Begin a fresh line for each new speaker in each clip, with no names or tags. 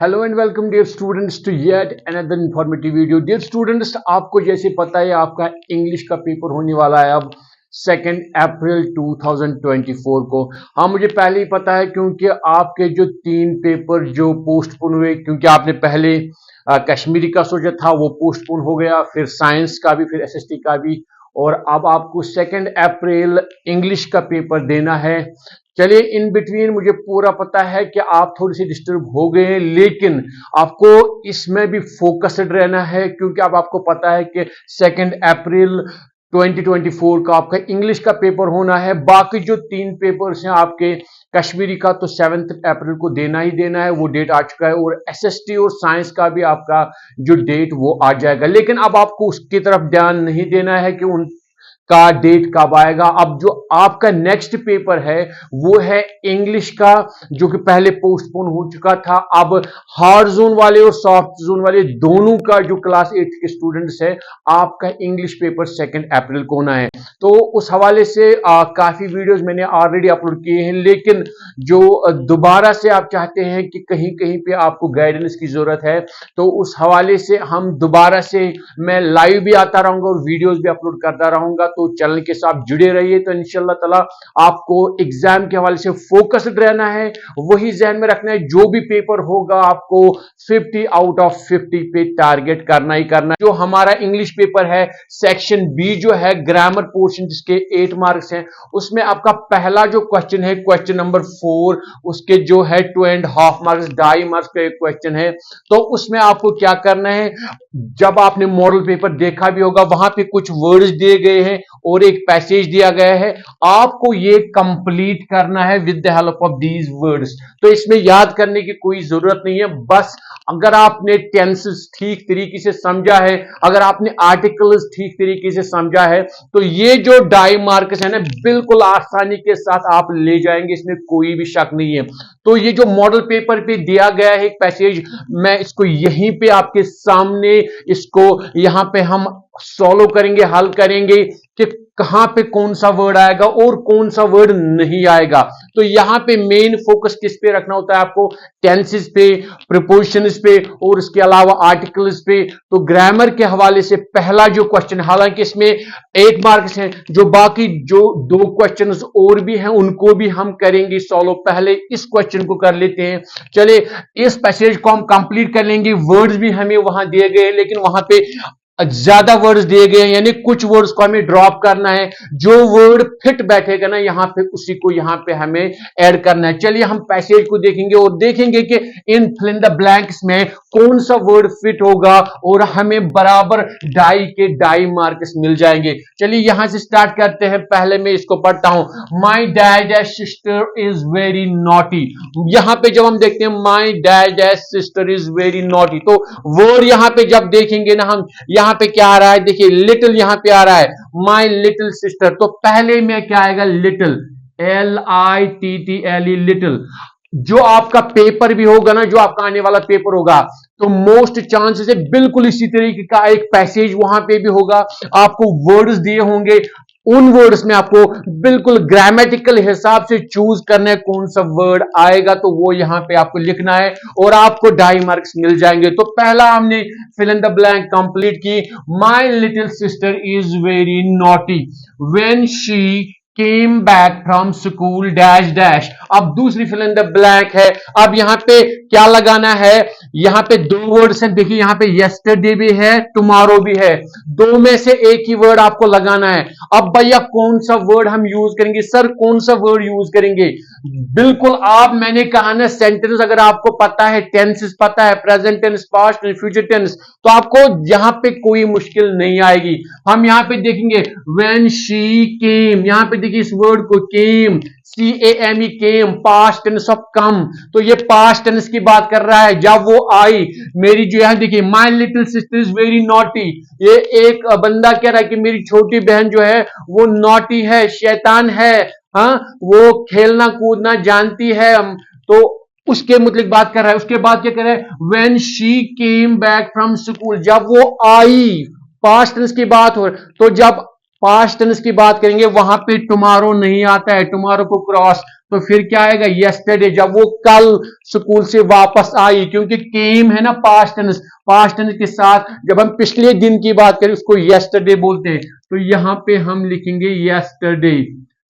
Hello and welcome dear students to yet another informative video. Dear students, आपको जैसे पता है आपका इंग्लिश का पेपर होने वाला है अब 2 अप्रैल 2024 को। हाँ, मुझे पहले ही पता है क्योंकि आपके जो 3 पेपर जो पोस्टपोन हुए, क्योंकि आपने पहले कश्मीरी का सोचा था वो पोस्टपोन हो गया, फिर साइंस का भी, फिर एसएसटी का भी, और अब आपको 2 अप्रैल इंग्लिश का पेपर देना है। चलिए, इन बिटवीन मुझे पूरा पता है कि आप थोड़ी सी डिस्टर्ब हो गए हैं, लेकिन आपको इसमें भी फोकस्ड रहना है क्योंकि अब आपको पता है कि 2 अप्रैल 2024 का आपका इंग्लिश का पेपर होना है। बाकी जो 3 पेपर्स हैं आपके, कश्मीरी का तो 7 अप्रैल को देना ही देना है, वो डेट आ चुका है, और एसएसटी और साइंस का भी आपका जो डेट वो आ जाएगा। लेकिन अब आपको उसकी तरफ ध्यान नहीं देना है कि उन का डेट कब आएगा। अब जो आपका नेक्स्ट पेपर है वो है इंग्लिश का, जो कि पहले पोस्टपोन हो चुका था। अब हार्ड जोन वाले और सॉफ्ट जोन वाले दोनों का जो क्लास 8 के स्टूडेंट्स है, आपका इंग्लिश पेपर 2 अप्रैल को होना है। तो उस हवाले से काफी वीडियोस मैंने ऑलरेडी अपलोड किए हैं, लेकिन जो दोबारा से आप चाहते हैं कि कहीं कहीं पे आपको गाइडेंस की जरूरत है, तो उस हवाले से हम दोबारा से मैं लाइव भी आता रहूंगा और वीडियोस भी अपलोड करता रहूंगा। तो चैनल के साथ जुड़े रहिए। तो इंशाल्लाह ताला आपको एग्जाम के हवाले से फोकस्ड रहना है, वही जहन में रखना है, जो भी पेपर होगा आपको 50 आउट ऑफ 50 पे टारगेट करना ही करना है। जो हमारा इंग्लिश पेपर है सेक्शन बी जो है ग्रामर पोर्शन, जिसके 8 मार्क्स हैं, उसमें आपका पहला जो क्वेश्चन है क्वेश्चन नंबर 4, उसके जो है 2.5 मार्क्स, 2.5 मार्क्स का एक क्वेश्चन है। तो उसमें आपको क्या करना है, जब आपने मॉडल पेपर देखा भी होगा, वहां पे कुछ वर्ड्स दिए गए हैं और एक पैसेज दिया गया है, आपको ये कंप्लीट करना है with the help of these words. तो इसमें याद करने की कोई जरूरत नहीं है, बस अगर आपने टेंसेस ठीक तरीके से समझा है, अगर आपने आर्टिकल्स ठीक तरीके से समझा है, तो ये जो 2.5 मार्क्स है ना, बिल्कुल आसानी के साथ आप ले जाएंगे, इसमें कोई भी शक नहीं है। तो ये जो मॉडल पेपर पे दिया गया है एक पैसेज, मैं इसको यहीं पे आपके सामने इसको यहां पे हम सॉल्व करेंगे, हल करेंगे कि कहां पे कौन सा वर्ड आएगा और कौन सा वर्ड नहीं आएगा। तो यहां पे मेन फोकस किस पे रखना होता है आपको, टेंसेस पे, प्रीपोजिशंस पे, और इसके अलावा आर्टिकल्स पे। तो ग्रामर के हवाले से पहला जो क्वेश्चन, हालांकि इसमें 8 मार्क्स हैं, जो बाकी जो 2 क्वेश्चंस और भी हैं उनको भी हम करेंगे सॉल्व। पहले इस क्वेश्चन को कर लेते हैं। चलिए, इस पैसेज को हम कंप्लीट कर लेंगे। वर्ड्स भी हमें वहां दिए गए, लेकिन वहां पे ज्यादा वर्ड्स दिए गए हैं, यानी कुछ वर्ड्स को हमें ड्रॉप करना है। जो वर्ड फिट बैठेगा ना यहां पे, उसी को यहां पे हमें ऐड करना है। चलिए, हम पैसेज को देखेंगे और देखेंगे कि इन फिल इन द ब्लैंक्स में कौन सा वर्ड फिट होगा, और हमें बराबर 2.5 के 2.5 मार्क्स मिल जाएंगे। चलिए, यहां से स्टार्ट करते हैं। पहले मैं इसको पढ़ता हूं। My dad sister is very naughty. यहां पे जब हम देखते हैं my dad sister is very naughty, तो वर्ड यहां पे जब देखेंगे ना हम, यहां पे क्या आ रहा है, देखिए लिटिल यहां पे आ रहा है, माई लिटिल सिस्टर। तो पहले में क्या आएगा, लिटिल, LITTLE, लिटिल। जो आपका पेपर भी होगा ना, जो आपका आने वाला पेपर होगा, तो मोस्ट चांसेस है बिल्कुल इसी तरीके का एक पैसेज वहां पे भी होगा। आपको वर्ड्स दिए होंगे, उन वर्ड्स में आपको बिल्कुल ग्रामेटिकल हिसाब से चूज करना है कौन सा वर्ड आएगा, तो वो यहां पे आपको लिखना है और आपको 2.5 मार्क्स मिल जाएंगे। तो पहला हमने fill in the blank complete की। My little sister is very naughty when she came back from school dash dash. अब दूसरी फिल इन द ब्लैंक है। अब यहां पे क्या लगाना है, यहां पे 2 वर्ड्स हैं, देखिए यहां पे यस्टरडे भी है, टुमारो भी है, 2 में से एक ही वर्ड आपको लगाना है। अब भैया कौन सा वर्ड हम यूज करेंगे, सर कौन सा वर्ड यूज करेंगे, बिल्कुल आप, मैंने कहा ना, सेंटेंस अगर आपको पता है, टेंसेस पता है, present tense, past tense, future tense, तो आपको यहां पे कोई मुश्किल नहीं आएगी। हम यहां पे देखेंगे व्हेन शी केम, यहां पे देखिए इस वर्ड को, came, CAME, came, past tense of come. तो ये पास्ट टेंस की बात कर रहा है, जब वो आई। मेरी जो यहां देखिए, माई little sister is very naughty, ये एक बंदा कह रहा है कि मेरी छोटी बहन जो है वो नॉटी है, शैतान है, हाँ, वो खेलना कूदना जानती है। तो उसके मुतलिक बात कर रहा है। उसके बाद क्या कर रहा है, when she came back from school, जब वो आई, पास्ट टेंस की बात हो। तो जब पास्ट टेंस की बात करेंगे वहां पे टुमारो नहीं आता है, टुमारो को क्रॉस तो फिर क्या आएगा yesterday, जब वो कल स्कूल से वापस आई, क्योंकि came है ना पास्ट टेंस के साथ जब हम पिछले दिन की बात करें उसको yesterday बोलते हैं। तो यहां पे हम लिखेंगे yesterday।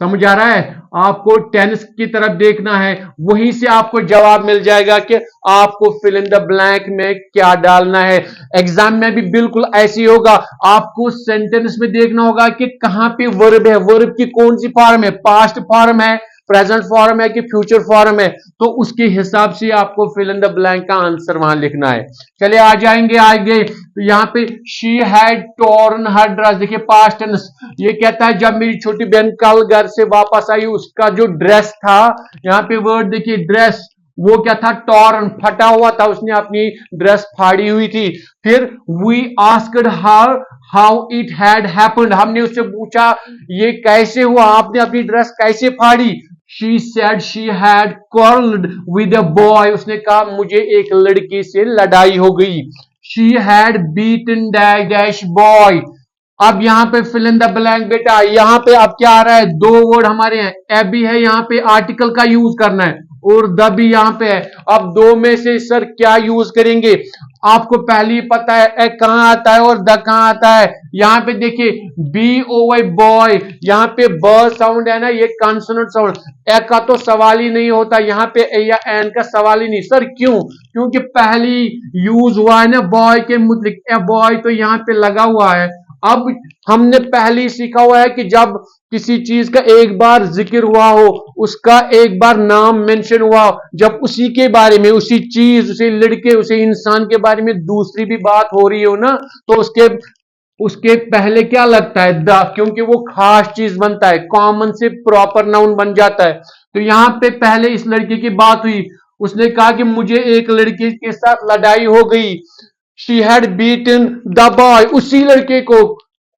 समझ आ रहा है? आपको टेंस की तरफ देखना है, वहीं से आपको जवाब मिल जाएगा कि आपको फिल इन द ब्लैंक में क्या डालना है। एग्जाम में भी बिल्कुल ऐसे ही होगा, आपको सेंटेंस में देखना होगा कि कहां पे वर्ब है, वर्ब की कौन सी फॉर्म है, पास्ट फॉर्म है, प्रेजेंट फॉर्म है कि फ्यूचर फॉर्म है, तो उसके हिसाब से आपको फिल इन द ब्लैंक का आंसर वहां लिखना है। चलिए आ जाएंगे आगे। तो यहाँ पे she had torn her dress, देखिए पास्ट टेंस, ये कहता है जब मेरी छोटी बहन कल घर से वापस आई उसका जो ड्रेस था, यहाँ पे वर्ड देखिए ड्रेस, वो क्या था, टॉर्न, फटा हुआ था, उसने अपनी ड्रेस फाड़ी हुई थी। फिर we asked her how it had happened, हमने उससे पूछा ये कैसे हुआ, आपने अपनी ड्रेस कैसे फाड़ी। She said she had quarreled with a boy, उसने कहा मुझे एक लड़की से लड़ाई हो गई। She had beaten dash dash boy, अब यहां पे फिल इन द ब्लैंक बेटा, यहां पे अब क्या आ रहा है, दो वर्ड हमारे हैं, ए भी है, यहां पे आर्टिकल का यूज करना है और द भी यहां पे है। अब दो में से सर क्या यूज करेंगे, आपको पहले ही पता है ए कहां आता है और द कहां आता है। यहां पे देखिए बी ओ वाई बॉय, यहां पे ब साउंड है ना, ये कॉन्सोनेंट साउंड, ए का तो सवाल ही नहीं होता, यहां पे ए या एन का सवाल ही नहीं। सर क्यों? क्योंकि पहली यूज हुआ है ना बॉय के मुतलिक, ए बॉय तो यहां पे लगा हुआ है। अब हमने पहले ही सीखा हुआ है कि जब किसी चीज का एक बार जिक्र हुआ हो, उसका एक बार नाम मेंशन हुआ हो, जब उसी के बारे में, उसी चीज, उसी लड़के, उसी इंसान के बारे में दूसरी भी बात हो रही हो ना, तो उसके उसके पहले क्या लगता है, द, क्योंकि वो खास चीज बनता है, कॉमन से प्रॉपर नाउन बन जाता है। तो यहां पे पहले इस लड़के की बात हुई, उसने कहा कि मुझे एक लड़के के साथ लड़ाई हो गई। She had beaten the boy, उसी लड़के को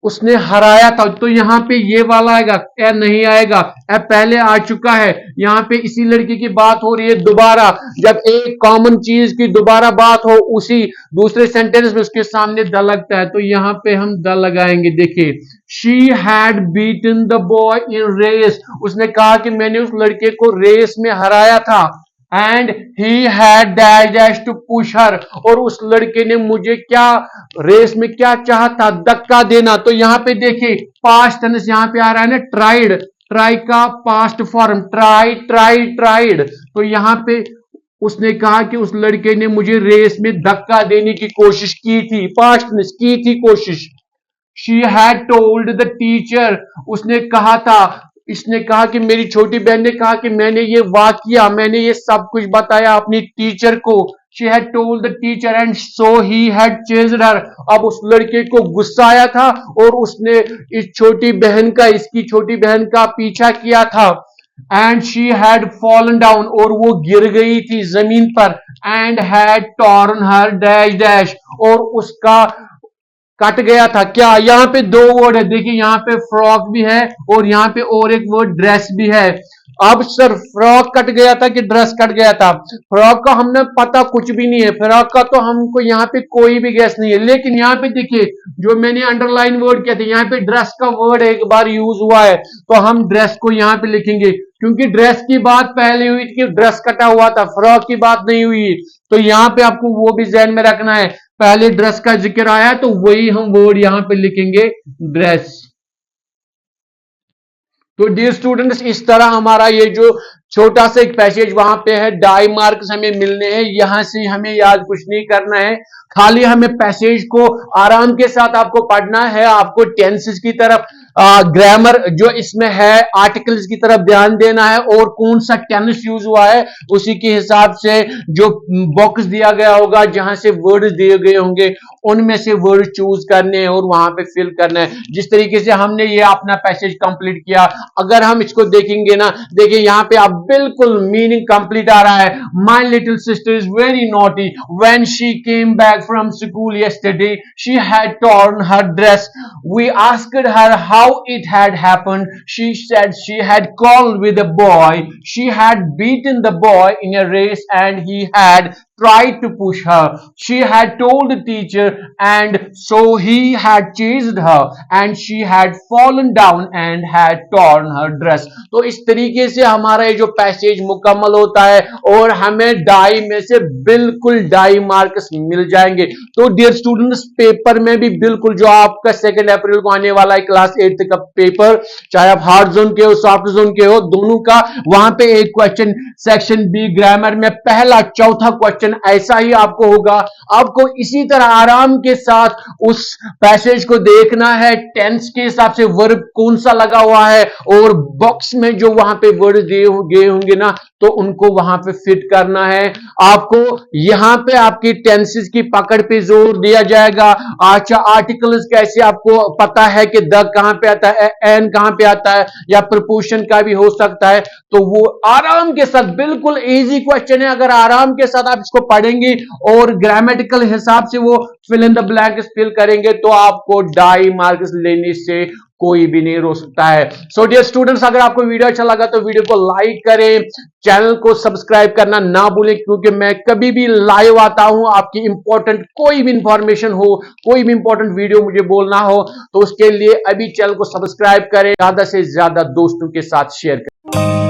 उसने हराया था। तो यहां पे ये वाला आएगा, ए नहीं आएगा, ए पहले आ चुका है। यहां पे इसी लड़की की बात हो रही है दोबारा, जब एक कॉमन चीज की दोबारा बात हो उसी दूसरे सेंटेंस में, उसके सामने द लगता है, तो यहां पे हम द लगाएंगे। देखिए she had beaten the boy in race, उसने कहा कि मैंने उस लड़के को रेस में हराया था। And he had dash dash to push her, और उस लड़के ने मुझे क्या, रेस में क्या चाहा था, धक्का देना। तो यहां पे देखिए पास्ट टेंस यहां पे आ रहा है ना, ट्राइड, ट्राई का past form, try try tried. तो यहां पे उसने कहा कि उस लड़के ने मुझे रेस में धक्का देने की कोशिश की थी, पास्ट टेंस की थी कोशिश। She had told the teacher, उसने कहा था, इसने कहा कि मेरी छोटी बहन ने कहा कि मैंने ये वाकिया, मैंने ये सब कुछ बताया अपनी टीचर को। She had told the teacher and so he had chased her, अब उस लड़के को गुस्सा आया था और उसने इस छोटी बहन का, इसकी छोटी बहन का पीछा किया था। And she had fallen down, और वो गिर गई थी जमीन पर। And had torn her dash dash, और उसका कट गया था क्या। यहां पे दो वर्ड है, देखिए यहां पे फ्रॉक भी है और यहां पे और एक वर्ड ड्रेस भी है। अब सर फ्रॉक कट गया था कि ड्रेस कट गया था, फ्रॉक का हमने पता कुछ भी नहीं है, फ्रॉक का तो हमको यहाँ पे कोई भी गैस नहीं है। लेकिन यहाँ पे देखिए जो मैंने अंडरलाइन वर्ड किया था, यहाँ पे ड्रेस का वर्ड एक बार यूज हुआ है, तो हम ड्रेस को यहाँ पे लिखेंगे, क्योंकि ड्रेस की बात पहले हुई थी कि ड्रेस कटा हुआ था, फ्रॉक की बात नहीं हुई। तो यहाँ पे आपको वो भी ध्यान में रखना है, पहले ड्रेस का जिक्र आया तो वही हम वर्ड यहां पे लिखेंगे, ड्रेस। तो डियर स्टूडेंट्स, इस तरह हमारा ये जो छोटा सा एक पैसेज वहां पे है, डाई मार्क्स हमें मिलने हैं, यहां से हमें याद कुछ नहीं करना है, खाली हमें पैसेज को आराम के साथ आपको पढ़ना है। आपको टेंसेस की तरफ, ग्रामर जो इसमें है, आर्टिकल्स की तरफ ध्यान देना है, और कौन सा टेंस यूज हुआ है उसी के हिसाब से जो बॉक्स दिया गया होगा, जहां से वर्ड दिए गए होंगे, उनमें से वर्ड चूज करने हैं और वहां पे फिल करना है। जिस तरीके से हमने ये अपना पैसेज कंप्लीट किया, अगर हम इसको देखेंगे ना, देखिए यहां पे अब बिल्कुल मीनिंग कंप्लीट आ रहा है। My little sister is very naughty, when she came back from school yesterday she had torn her dress, we asked her how it had happened, she said she had quarreled with a boy, she had beaten the boy in a race and he had tried to push her. She had told the teacher, and so he had chased her, and she had fallen down and had torn her dress. तो इस तरीके से हमारा ये जो passage मुकम्मल होता है और हमें डाई में से बिल्कुल डाई मार्क्स मिल जाएंगे। तो डियर स्टूडेंट्स, पेपर में भी बिल्कुल जो आपका 2 अप्रैल को आने वाला है क्लास 8 का पेपर, चाहे आप हार्ड जोन के हो सॉफ्ट जोन के हो, दोनों का वहां पे एक क्वेश्चन सेक्शन बी ग्रामर में पहला चौथा क्वेश्चन ऐसा ही आपको होगा। आपको इसी तरह आराम के साथ उस पैसेज को देखना है, टेंस के हिसाब से वर्ब कौन सा लगा हुआ है और बॉक्स में जो वहां पे वर्ड दिए गए होंगे ना, तो उनको वहां पे फिट करना है। आपको यहां पे आपकी टेंसेस की पकड़ पे जोर दिया जाएगा। अच्छा, आर्टिकल्स कैसे आपको पता है कि द कहां पे आता है, एन कहां पे आता है, या प्रपोजिशन का भी हो सकता है। तो वो आराम के साथ बिल्कुल इजी क्वेश्चन है। अगर आराम के साथ आप इसको पढ़ेंगे और ग्रामेटिकल हिसाब से वो fill in the blanks fill करेंगे तो आपको डाई मार्क्स लेने से कोई भी नहीं रोक सकता है। सो डियर स्टूडेंट्स, अगर आपको वीडियो अच्छा लगा तो वीडियो को लाइक करें, चैनल को सब्सक्राइब करना ना भूलें, क्योंकि मैं कभी भी लाइव आता हूं, आपकी इंपॉर्टेंट कोई भी इंफॉर्मेशन हो, कोई भी इंपॉर्टेंट वीडियो मुझे बोलना हो, तो उसके लिए अभी चैनल को सब्सक्राइब करें, ज्यादा से ज्यादा दोस्तों के साथ शेयर करें।